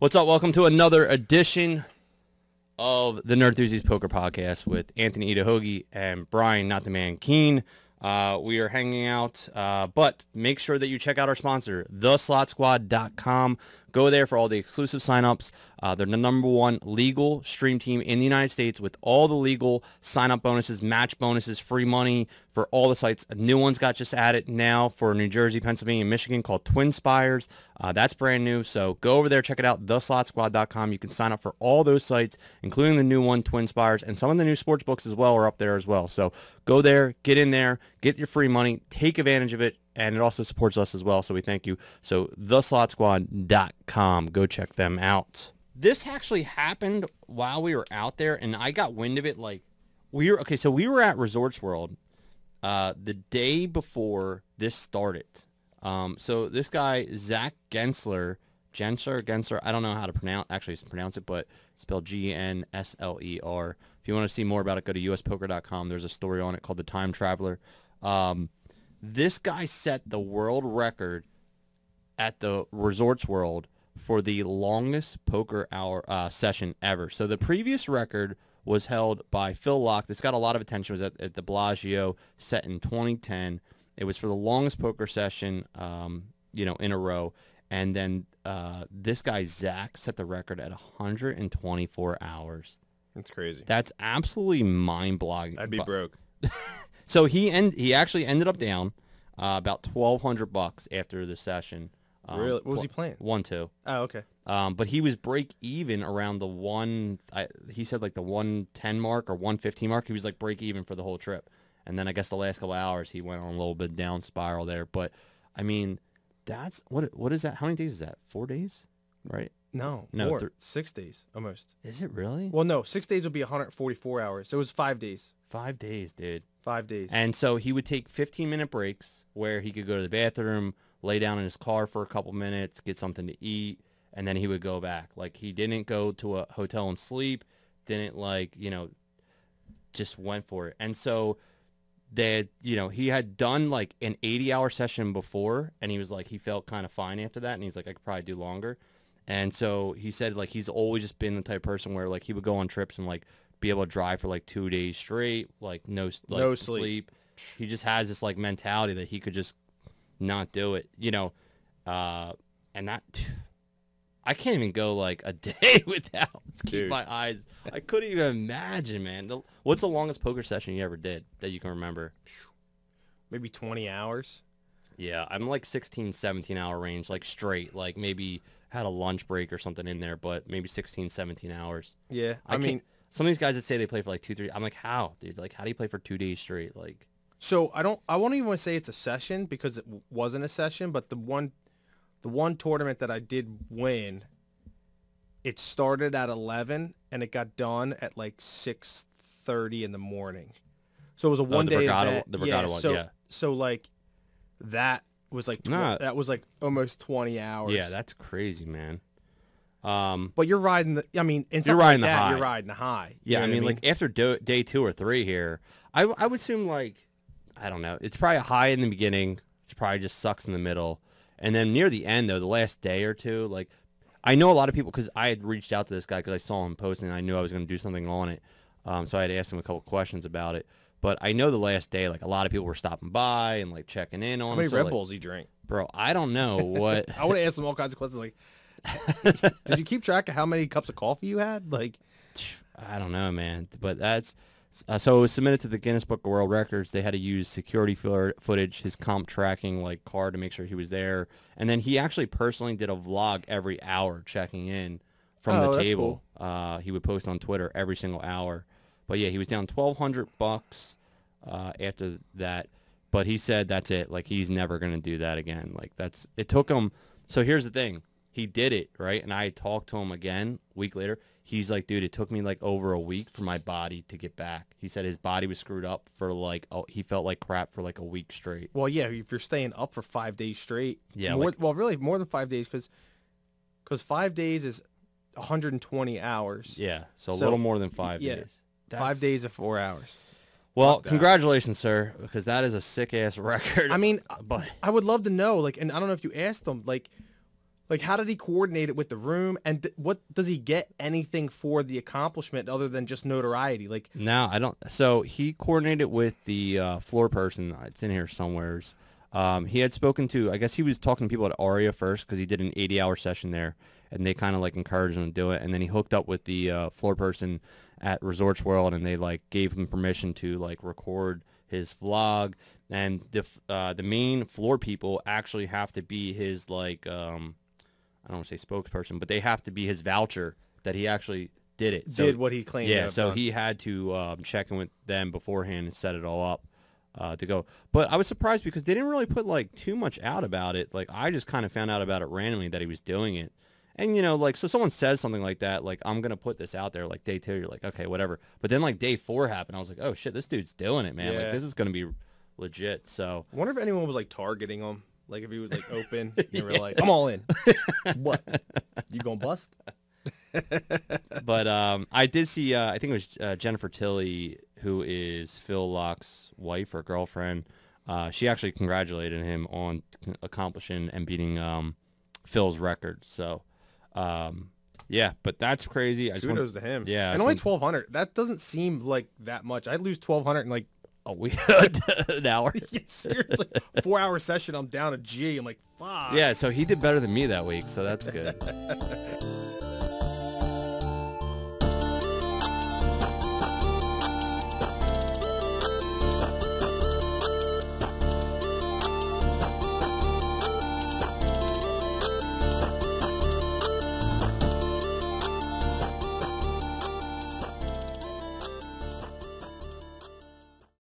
What's up? Welcome to another edition of the Nerd Enthusiast Poker Podcast with Anthony Itahogi and Brian, not the man, Keen. We are hanging out, but make sure that you check out our sponsor, theslotsquad.com. Go there for all the exclusive signups. They're the #1 legal stream team in the United States with all the legal sign-up bonuses, match bonuses, free money for all the sites. A new one's got just added now for New Jersey, Pennsylvania, and Michigan called Twin Spires. That's brand new, so go over there, check it out, theslotsquad.com. You can sign up for all those sites, including the new one, Twin Spires, and some of the new sports books as well are up there as well. So go there, get in there, get your free money, take advantage of it, and it also supports us as well, so we thank you. So theslotsquad.com, go check them out. This actually happened while we were out there, and I got wind of it like we were at Resorts World the day before this started. So this guy, Zach Gensler, I don't know how to pronounce it, but it's spelled Gensler. If you want to see more about it, go to uspoker.com. There's a story on it called The Time Traveler. This guy set the world record at the Resorts World for the longest poker hour session ever. So the previous record was held by Phil Locke. This got a lot of attention. It was at the Bellagio, set in 2010. It was for the longest poker session, in a row. And then this guy, Zach, set the record at 124 hours. That's crazy. That's absolutely mind-blowing. I'd be broke. So he actually ended up down about $1,200 after the session. Really? What was he playing? 1-2. Oh, okay. But he was break even around the he said like the 110 mark or 115 mark. He was like break even for the whole trip. And then I guess the last couple hours he went on a little bit down spiral there. But I mean, that's what is that? How many days is that? 4 days, right? No, 6 days almost. Is it really? Well, no, 6 days would be 144 hours. So it was 5 days. 5 days, dude. 5 days. And so he would take 15-minute breaks where he could go to the bathroom, lay down in his car for a couple minutes, get something to eat, and then he would go back. Like, he didn't go to a hotel and sleep, didn't, just went for it. And so he had done, like, an 80-hour session before, and he was like, he felt kind of fine after that, and he's like, I could probably do longer. And so he said, like, he's always just been the type of person where, like, he would go on trips and, like, be able to drive for, like, 2 days straight, like, no sleep. He just has this, like, mentality that he could just not do it, and that, I can't even go, like, a day without keep my eyes. I couldn't even imagine, man. What's the longest poker session you ever did that you can remember? Maybe 20 hours. Yeah, I'm like 16, 17-hour range, like straight, like maybe had a lunch break or something in there, but maybe 16, 17 hours. Yeah, I mean, some of these guys that say they play for like 2, 3, I'm like, how, dude? Like, how do you play for 2 days straight? Like, so I won't even want to say it's a session because it wasn't a session, but the one tournament that I did win, it started at 11 and it got done at like 6:30 in the morning. So it was a one-day event. The Borgata one, yeah. So like that was like that was like almost 20 hours. Yeah, that's crazy, man. But you're riding the. I mean, you're riding the high. You're riding the high. Yeah, I mean, like after day 2 or 3 here, I would assume like, I don't know. It's probably a high in the beginning. It's probably just sucks in the middle, and then near the end though, the last day or two, like I know a lot of people because I had reached out to this guy because I saw him posting and I knew I was going to do something on it, so I had asked him a couple questions about it. But I know the last day, like a lot of people were stopping by and like checking in on him. How many Red Bulls he drank? Bro, I don't know what. I would have asked him all kinds of questions like, did you keep track of how many cups of coffee you had? Like, I don't know, man. But that's so it was submitted to the Guinness Book of World Records. They had to use security footage, his comp tracking like card to make sure he was there, and then he actually personally did a vlog every hour checking in from the table. Cool. He would post on Twitter every single hour. But yeah, he was down $1,200 after that. But he said that's it. Like he's never gonna do that again. Like it took him. So here's the thing. He did it, right? And I talked to him again a week later. He's like, dude, it took me like over a week for my body to get back. He said his body was screwed up for like, he felt like crap for like a week straight. Well, yeah, if you're staying up for 5 days straight. Yeah. Really more than 5 days because 5 days is 120 hours. Yeah, so a little more than 5 days. 5 days of 4 hours. Well, congratulations, sir, because that is a sick-ass record. I mean, but I would love to know, like, and I don't know if you asked them, like Like, how did he coordinate it with the room? And what does he get anything for the accomplishment other than just notoriety? Like, no, I don't. So he coordinated with the floor person. It's in here somewheres. He had spoken to, I guess he was talking to people at Aria first because he did an 80-hour session there, and they kind of like encouraged him to do it. And then he hooked up with the floor person at Resorts World, and they like gave him permission to like record his vlog. And the main floor people actually have to be his like I don't want to say spokesperson, but they have to be his voucher that he actually did it. did what he claimed. Yeah, so he had to check in with them beforehand and set it all up to go. But I was surprised because they didn't really put like too much out about it. Like I just kind of found out about it randomly that he was doing it. And, you know, like, so someone says something like that, like, I'm going to put this out there, like, day 2, you're like, okay, whatever. But then, like, day 4 happened. I was like, oh, shit, this dude's doing it, man. Yeah. Like, this is going to be legit. So I wonder if anyone was, like, targeting him. Like, if he was, like, open, and they were like, I'm all in. What? You gonna bust? But I did see, I think it was Jennifer Tilly, who is Phil Locke's wife or girlfriend. She actually congratulated him on accomplishing and beating Phil's record. So, yeah, but that's crazy. Kudos to him. Yeah. And only 1,200. That doesn't seem like that much. I'd lose 1,200 in like an hour. Yeah, seriously. 4-hour session, I'm down a G. I'm like, fuck. Yeah, so he did better than me that week, so that's good.